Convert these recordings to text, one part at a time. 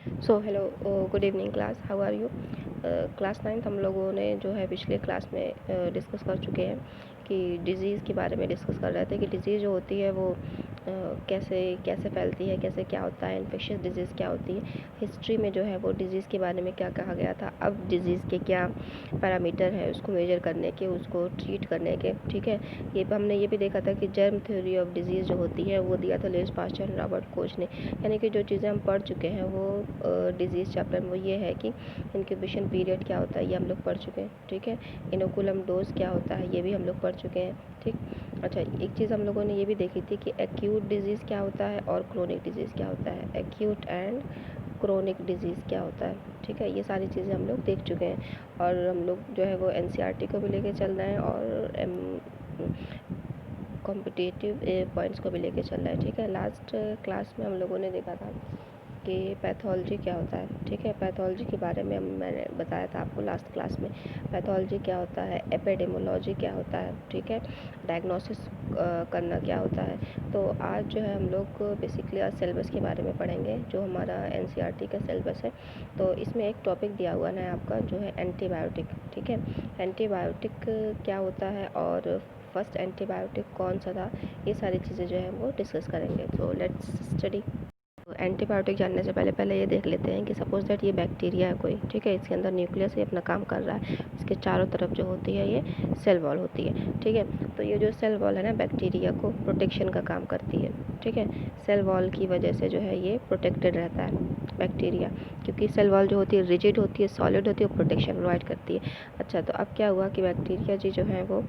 So hello, good evening class, how are you. Class 9th हम लोगों ने जो है पिछले क्लास में डिस्कस कर चुके हैं कि डिज़ीज़ के बारे में डिस्कस कर रहे थे कि डिज़ीज़ जो होती है वो कैसे कैसे फैलती है, कैसे क्या होता है, इन्फेक्शियस डिजीज़ क्या होती है। हिस्ट्री में जो है वो डिज़ीज़ के बारे में क्या कहा गया था, अब डिज़ीज़ के क्या पैरामीटर है उसको मेजर करने के, उसको ट्रीट करने के। ठीक है, ये हमने ये भी देखा था कि जर्म थ्योरी ऑफ डिज़ीज़ जो होती है वो दिया था लेस पास्चर रॉबर्ट कोच ने। यानी कि जो चीज़ें हम पढ़ चुके हैं वो डिज़ीज़ चैप्टर में वो ये है कि इंक्यूबेशन पीरियड क्या होता है, ये हम लोग पढ़ चुके हैं। ठीक है, इनोकुलम डोज क्या होता है, ये भी हम लोग पढ़ चुके हैं। ठीक, अच्छा, एक चीज़ हम लोगों ने ये भी देखी थी कि एक्यूट डिजीज़ क्या होता है और क्रोनिक डिजीज़ क्या होता है, एक्यूट एंड क्रोनिक डिजीज़ क्या होता है। ठीक है, ये सारी चीज़ें हम लोग देख चुके हैं और हम लोग जो है वो एनसीईआरटी को भी लेके चल रहे हैं और कॉम्पिटिटिव पॉइंट्स को भी लेके चल रहा है। ठीक है, लास्ट क्लास में हम लोगों ने देखा था कि पैथोलॉजी क्या होता है। ठीक है, पैथोलॉजी के बारे में मैंने बताया था आपको लास्ट क्लास में, पैथोलॉजी क्या होता है, एपिडेमोलॉजी क्या होता है। ठीक है, डायग्नोसिस करना क्या होता है। तो आज जो है हम लोग बेसिकली आज सिलेबस के बारे में पढ़ेंगे, जो हमारा एनसीईआरटी का सिलेबस है। तो इसमें एक टॉपिक दिया हुआ है आपका जो है एंटीबायोटिक। ठीक है, एंटीबायोटिक क्या होता है और फर्स्ट एंटीबायोटिक कौन सा था, ये सारी चीज़ें जो है वो डिस्कस करेंगे। So let's study. एंटीबायोटिक जानने से पहले पहले ये देख लेते हैं कि सपोज दैट ये बैक्टीरिया है कोई। ठीक है, इसके अंदर न्यूक्लियस ही अपना काम कर रहा है, इसके चारों तरफ जो होती है ये सेल वॉल होती है। ठीक है, तो ये जो सेल वॉल है ना, बैक्टीरिया को प्रोटेक्शन का काम करती है। ठीक है, सेल वॉल की वजह से जो है ये प्रोटेक्टेड रहता है बैक्टीरिया, क्योंकि सेल वॉल जो होती है रिजिड होती है, सॉलिड होती है, प्रोटेक्शन प्रोवाइड करती है। अच्छा, तो अब क्या हुआ कि बैक्टीरिया जी जो है वो,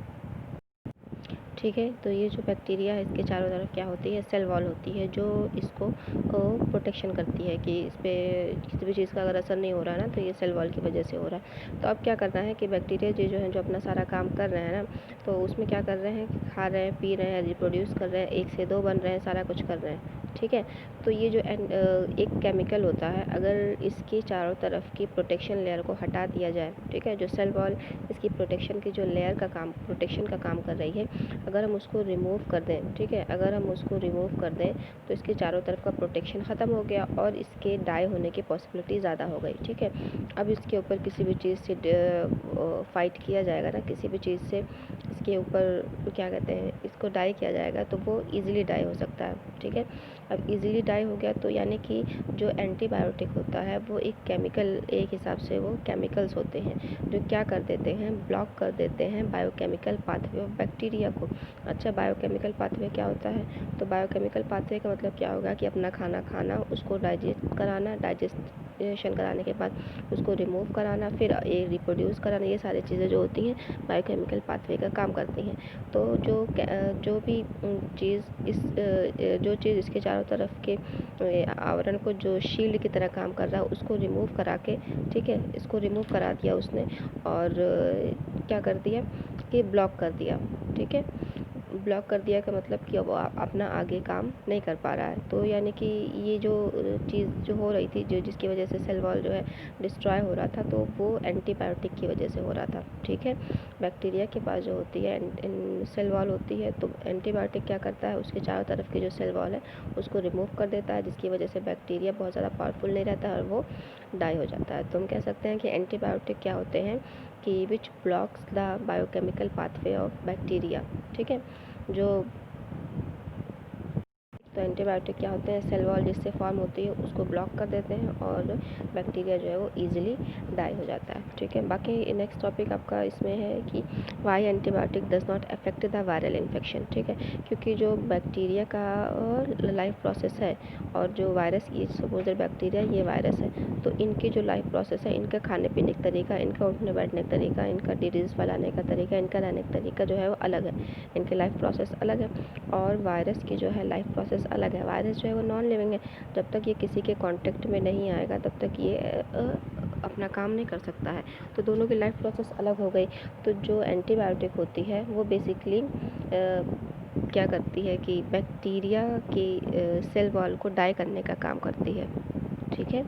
ठीक है, तो ये जो बैक्टीरिया है इसके चारों तरफ क्या होती है, सेल वॉल होती है जो इसको प्रोटेक्शन करती है कि इस पर किसी भी चीज़ का अगर असर नहीं हो रहा है ना, तो ये सेल वॉल की वजह से हो रहा है। तो अब क्या करना है कि बैक्टीरिया जो है जो अपना सारा काम कर रहे हैं ना, तो उसमें क्या कर रहे हैं, खा रहे हैं, पी रहे हैं, रिप्रोड्यूस कर रहे हैं, एक से दो बन रहे हैं, सारा कुछ कर रहे हैं। ठीक है, तो ये जो एक केमिकल होता है, अगर इसकी चारों तरफ की प्रोटेक्शन लेयर को हटा दिया जाए, ठीक है, जो सेल वॉल इसकी प्रोटेक्शन की जो लेयर का काम, प्रोटेक्शन का काम कर रही है, अगर हम उसको रिमूव कर दें, ठीक है, अगर हम उसको रिमूव कर दें तो इसके चारों तरफ का प्रोटेक्शन ख़त्म हो गया और इसके डाई होने की पॉसिबिलिटी ज़्यादा हो गई। ठीक है, अब इसके ऊपर किसी भी चीज़ से फाइट किया जाएगा ना, किसी भी चीज़ से इसके ऊपर क्या कहते हैं, इसको डाई किया जाएगा तो वो ईज़िली डाई हो सकता है। ठीक है, अब ईज़िली डाई हो गया तो यानी कि जो एंटीबायोटिक होता है वो एक केमिकल, एक हिसाब से वो केमिकल्स होते हैं जो क्या कर देते हैं, ब्लॉक कर देते हैं बायोकेमिकल पाथवे ऑफ बैक्टीरिया को। अच्छा, बायोकेमिकल पाथवे क्या होता है, तो बायोकेमिकल पाथवे का मतलब क्या होगा कि अपना खाना खाना, उसको डाइजेस्ट कराना, डाइजेस्शन कराने के बाद उसको रिमूव कराना, फिर ये रिप्रोड्यूस कराना, ये सारी चीज़ें जो होती हैं बायोकेमिकल पाथवे का काम करती हैं। तो जो भी चीज़ इस जो चीज़ इसके चारों तरफ के आवरण को जो शील्ड की तरह काम कर रहा है उसको रिमूव करा के, ठीक है, इसको रिमूव करा दिया उसने और क्या कर दिया कि ब्लॉक कर दिया। ठीक है, ब्लॉक कर दिया का मतलब कि अब वो अपना आगे काम नहीं कर पा रहा है। तो यानी कि ये जो चीज़ जो हो रही थी, जो जिसकी वजह से सेल वॉल जो है डिस्ट्रॉय हो रहा था, तो वो एंटीबायोटिक की वजह से हो रहा था। ठीक है, बैक्टीरिया के पास जो होती है सेल वॉल होती है, तो एंटीबायोटिक क्या करता है, उसके चारों तरफ की जो सेल वॉल है उसको रिमूव कर देता है, जिसकी वजह से बैक्टीरिया बहुत ज़्यादा पावरफुल नहीं रहता और वो डाई हो जाता है। तो हम कह सकते हैं कि एंटीबायोटिक क्या होते हैं कि which blocks the biochemical pathway of bacteria. ठीक है, जो तो एंटीबायोटिक क्या होते हैं, सेल वॉल जिससे फॉर्म होती है उसको ब्लॉक कर देते हैं और बैक्टीरिया जो है वो इजीली डाई हो जाता है। ठीक है, बाकी नेक्स्ट टॉपिक आपका इसमें है कि why antibiotic does not affect the viral infection. ठीक है, क्योंकि जो बैक्टीरिया का लाइफ प्रोसेस है और जो वायरस, ये सपोज बैक्टीरिया ये वायरस है, तो इनकी जो लाइफ प्रोसेस है, इनका खाने पीने का तरीका, इनका उठने बैठने का तरीका, इनका डिजीज़ फैलाने का तरीका, इनका रहने का तरीका जो है वो अलग है, इनकी लाइफ प्रोसेस अलग है और वायरस की जो है लाइफ प्रोसेस अलग है। वायरस जो है वो नॉन लिविंग है, जब तक ये किसी के कांटेक्ट में नहीं आएगा तब तक ये अपना काम नहीं कर सकता है। तो दोनों की लाइफ प्रोसेस अलग हो गई। तो जो एंटीबायोटिक होती है वो बेसिकली क्या करती है कि बैक्टीरिया की सेल वॉल को डाई करने का काम करती है। ठीक है,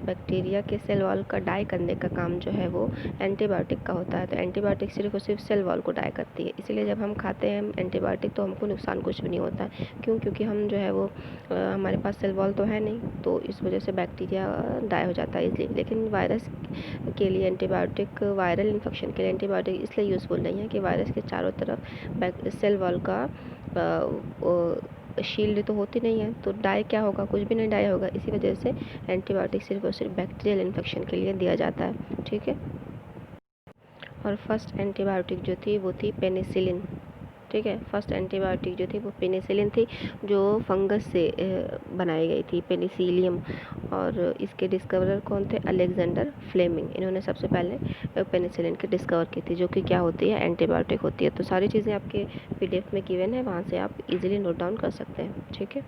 बैक्टीरिया के सेल वॉल का डाई करने का काम जो है वो एंटीबायोटिक का होता है। तो एंटीबायोटिक सिर्फ और सिर्फ सेल वॉल को डाई करती है, इसीलिए जब हम खाते हैं एंटीबायोटिक तो हमको नुकसान कुछ भी नहीं होता है। क्यों? क्योंकि हम जो है वो हमारे पास सेल वॉल तो है नहीं, तो इस वजह से बैक्टीरिया डाई हो जाता है इसलिए। लेकिन वायरस के लिए एंटीबायोटिक, वायरल इन्फेक्शन के लिए एंटीबायोटिक इसलिए यूज़फुल नहीं है कि वायरस के चारों तरफ सेल वॉल का शील्ड तो होती नहीं है, तो डाई क्या होगा? कुछ भी नहीं डाई होगा। इसी वजह से एंटीबायोटिक सिर्फ और सिर्फ बैक्टीरियल इन्फेक्शन के लिए दिया जाता है, ठीक है। और फर्स्ट एंटीबायोटिक जो थी वो थी पेनिसिलिन, ठीक है। फर्स्ट एंटीबायोटिक जो थी वो पेनिसिलिन थी, जो फंगस से बनाई गई थी, पेनिसिलियम। और इसके डिस्कवरर कौन थे? Alexander Fleming. इन्होंने सबसे पहले पेनिसिलिन की डिस्कवर की थी, जो कि क्या होती है? एंटीबायोटिक होती है। तो सारी चीज़ें आपके PDF में गिवन है, वहाँ से आप इजीली नोट डाउन कर सकते हैं, ठीक है।